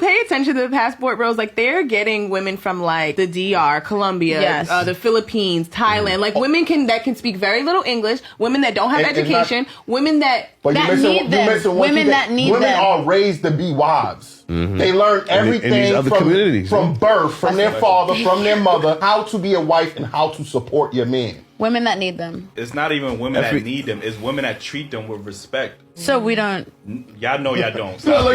pay attention to the passport bros, like they're getting women from like the DR, Colombia, the Philippines, Thailand, like women that can speak very little English, women that don't have education, women that need them. Women that need them. Women are raised to be wives. Mm-hmm. They learn everything from birth, from their father, from their mother, how to be a wife and how to support your man. Women that need them. It's not even women that need them. It's women that treat them with respect. So we don't. Y'all know y'all don't. Stop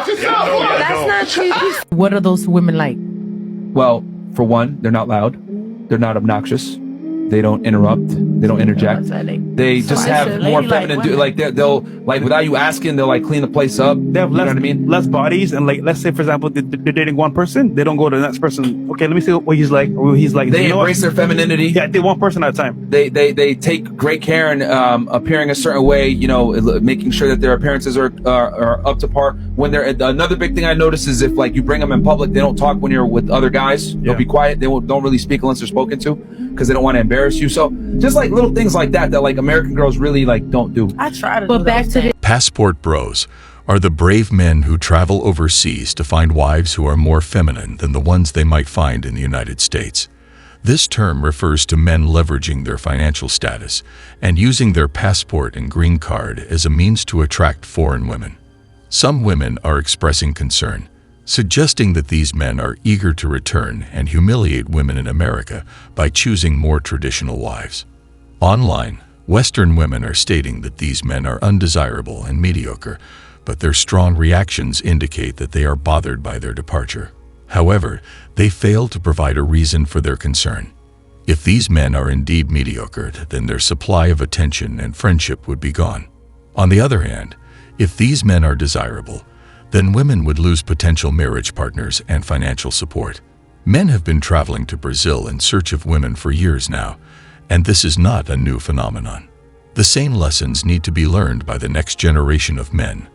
yourself. That's not true. What are those women like? Well, for one, they're not loud. They're not obnoxious. They don't interrupt. They don't interject. They just have more feminine. They'll without you asking, they'll like clean the place up. They have less, less bodies, and like let's say for example, they're dating one person. They don't go to the next person. Okay, let me see what he's like. Or he's like. They embrace their femininity. Yeah, they one person at a time. They take great care in appearing a certain way. Making sure that their appearances are up to par. When they're another big thing I notice is if like you bring them in public, they don't talk when you're with other guys. They'll be quiet. They don't really speak unless they're spoken to because they don't want to embarrass you. So just like little things like that like American girls really like don't do. I try to. But back to the passport bros are the brave men who travel overseas to find wives who are more feminine than the ones they might find in the United States. This term refers to men leveraging their financial status and using their passport and green card as a means to attract foreign women. Some women are expressing concern, suggesting that these men are eager to return and humiliate women in America by choosing more traditional wives. Online, Western women are stating that these men are undesirable and mediocre, but their strong reactions indicate that they are bothered by their departure. However, they fail to provide a reason for their concern. If these men are indeed mediocre, then their supply of attention and friendship would be gone. On the other hand, if these men are desirable, then women would lose potential marriage partners and financial support. Men have been traveling to Brazil in search of women for years now, and this is not a new phenomenon. The same lessons need to be learned by the next generation of men,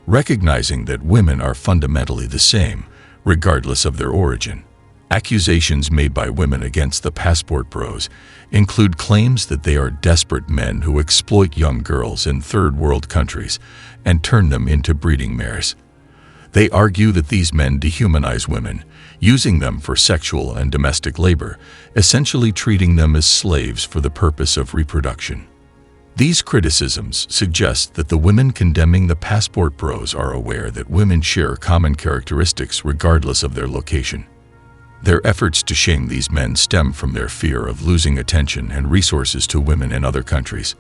recognizing that women are fundamentally the same, regardless of their origin. Accusations made by women against the passport bros include claims that they are desperate men who exploit young girls in third world countries and turn them into breeding mares. They argue that these men dehumanize women, using them for sexual and domestic labor, essentially treating them as slaves for the purpose of reproduction. These criticisms suggest that the women condemning the passport bros are aware that women share common characteristics regardless of their location. Their efforts to shame these men stem from their fear of losing attention and resources to women in other countries.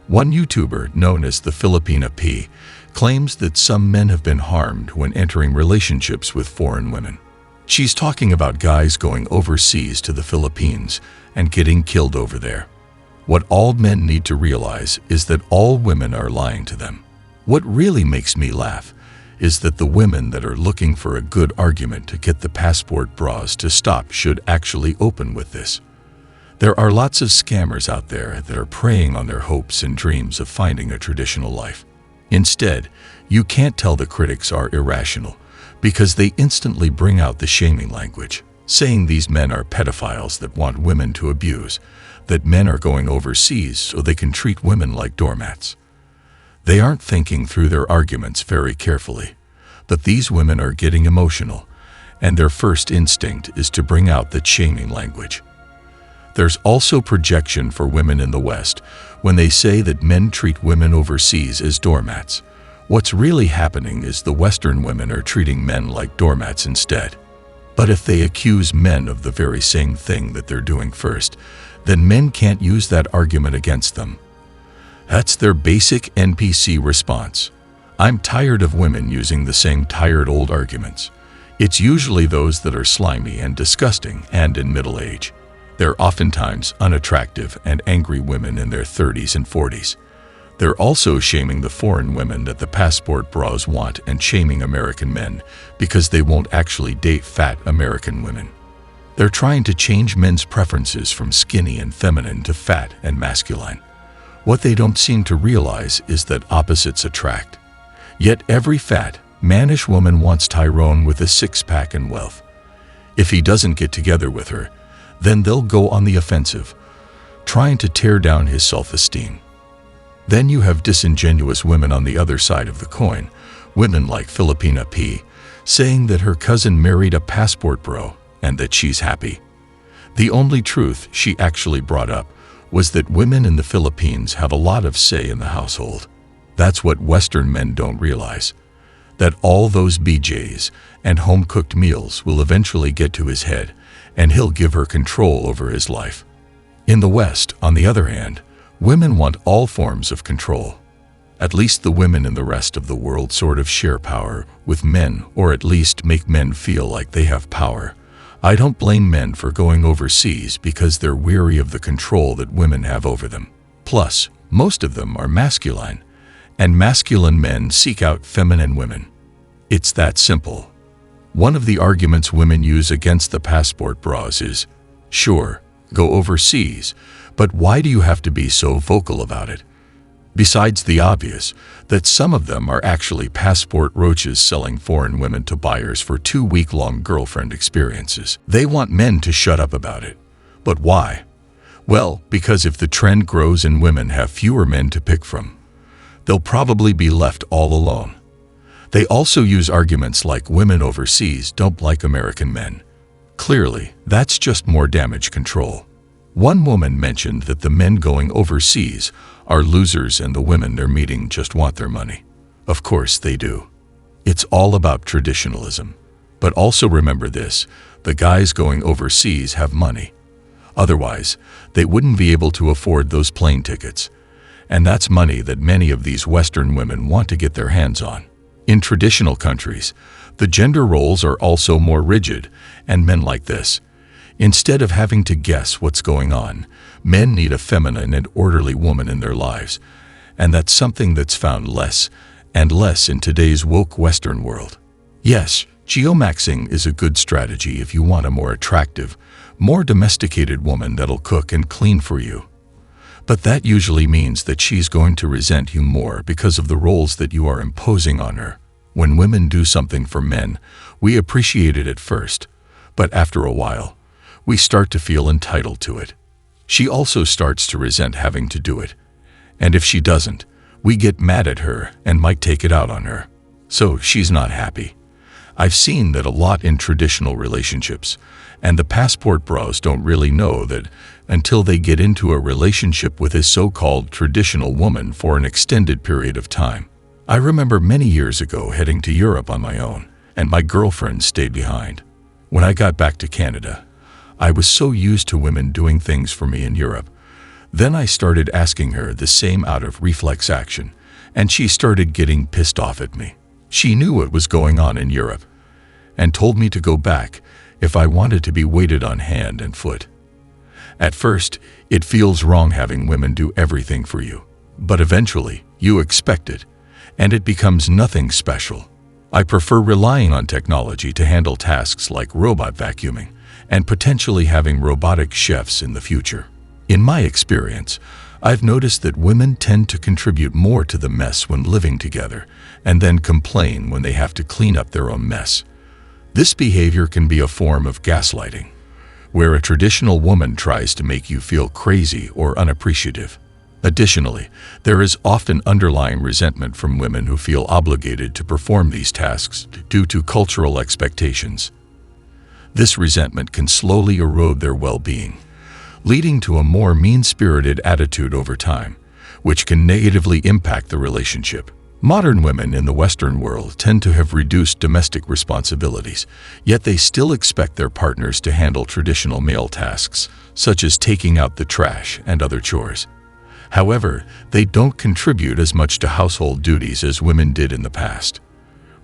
One YouTuber, known as the Filipina P, claims that some men have been harmed when entering relationships with foreign women. She's talking about guys going overseas to the Philippines and getting killed over there. What all men need to realize is that all women are lying to them. What really makes me laugh is that the women that are looking for a good argument to get the passport bras to stop should actually open with this. There are lots of scammers out there that are preying on their hopes and dreams of finding a traditional life. Instead, you can't tell the critics are irrational because they instantly bring out the shaming language, saying these men are pedophiles that want women to abuse, that men are going overseas so they can treat women like doormats. They aren't thinking through their arguments very carefully, but these women are getting emotional, and their first instinct is to bring out the shaming language. There's also projection for women in the West when they say that men treat women overseas as doormats. What's really happening is the Western women are treating men like doormats instead. But if they accuse men of the very same thing that they're doing first, then men can't use that argument against them. That's their basic NPC response. I'm tired of women using the same tired old arguments. It's usually those that are slimy and disgusting and in middle age. They're oftentimes unattractive and angry women in their 30s and 40s. They're also shaming the foreign women that the passport bras want and shaming American men because they won't actually date fat American women. They're trying to change men's preferences from skinny and feminine to fat and masculine. What they don't seem to realize is that opposites attract. Yet every fat, mannish woman wants Tyrone with a six-pack and wealth. If he doesn't get together with her, then they'll go on the offensive, trying to tear down his self-esteem. Then you have disingenuous women on the other side of the coin, women like Filipina P, saying that her cousin married a passport bro and that she's happy. The only truth she actually brought up was that women in the Philippines have a lot of say in the household. That's what Western men don't realize, that all those BJs and home-cooked meals will eventually get to his head, and he'll give her control over his life. In the West, on the other hand, women want all forms of control. At least the women in the rest of the world sort of share power with men, or at least make men feel like they have power. I don't blame men for going overseas because they're weary of the control that women have over them. Plus, most of them are masculine, and masculine men seek out feminine women. It's that simple. One of the arguments women use against the passport bras is, sure, go overseas, but why do you have to be so vocal about it? Besides the obvious, that some of them are actually passport roaches selling foreign women to buyers for 2-week-long girlfriend experiences. They want men to shut up about it. But why? Well, because if the trend grows and women have fewer men to pick from, they'll probably be left all alone. They also use arguments like women overseas don't like American men. Clearly, that's just more damage control. One woman mentioned that the men going overseas are losers and the women they're meeting just want their money. Of course they do. It's all about traditionalism. But also remember this, the guys going overseas have money. Otherwise, they wouldn't be able to afford those plane tickets. And that's money that many of these Western women want to get their hands on. In traditional countries, the gender roles are also more rigid, and men like this. Instead of having to guess what's going on, men need a feminine and orderly woman in their lives, and that's something that's found less and less in today's woke Western world. Yes, geomaxing is a good strategy if you want a more attractive, more domesticated woman that'll cook and clean for you. But that usually means that she's going to resent you more because of the roles that you are imposing on her. When women do something for men, we appreciate it at first, but after a while, we start to feel entitled to it. She also starts to resent having to do it. And if she doesn't, we get mad at her and might take it out on her. So she's not happy. I've seen that a lot in traditional relationships, and the passport bros don't really know that until they get into a relationship with a so-called traditional woman for an extended period of time. I remember many years ago heading to Europe on my own, and my girlfriend stayed behind. When I got back to Canada, I was so used to women doing things for me in Europe. Then I started asking her the same out of reflex action, and she started getting pissed off at me. She knew what was going on in Europe, and told me to go back if I wanted to be waited on hand and foot. At first, it feels wrong having women do everything for you, but eventually, you expect it, and it becomes nothing special. I prefer relying on technology to handle tasks like robot vacuuming, and potentially having robotic chefs in the future. In my experience, I've noticed that women tend to contribute more to the mess when living together, and then complain when they have to clean up their own mess. This behavior can be a form of gaslighting, where a traditional woman tries to make you feel crazy or unappreciative. Additionally, there is often underlying resentment from women who feel obligated to perform these tasks due to cultural expectations. This resentment can slowly erode their well-being, leading to a more mean-spirited attitude over time, which can negatively impact the relationship. Modern women in the Western world tend to have reduced domestic responsibilities, yet they still expect their partners to handle traditional male tasks, such as taking out the trash and other chores. However, they don't contribute as much to household duties as women did in the past.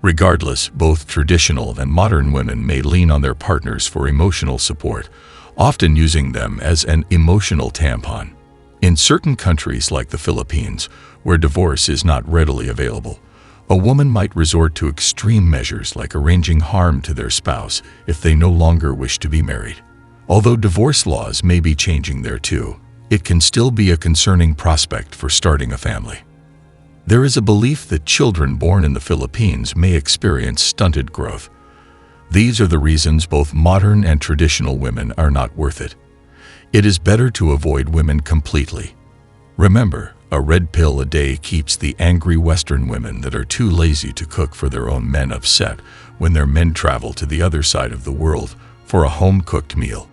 Regardless, both traditional and modern women may lean on their partners for emotional support, often using them as an emotional tampon. In certain countries like the Philippines, where divorce is not readily available, a woman might resort to extreme measures like arranging harm to their spouse if they no longer wish to be married. Although divorce laws may be changing there too, it can still be a concerning prospect for starting a family. There is a belief that children born in the Philippines may experience stunted growth. These are the reasons both modern and traditional women are not worth it. It is better to avoid women completely. Remember, A red pill a day keeps the angry Western women that are too lazy to cook for their own men upset when their men travel to the other side of the world for a home-cooked meal.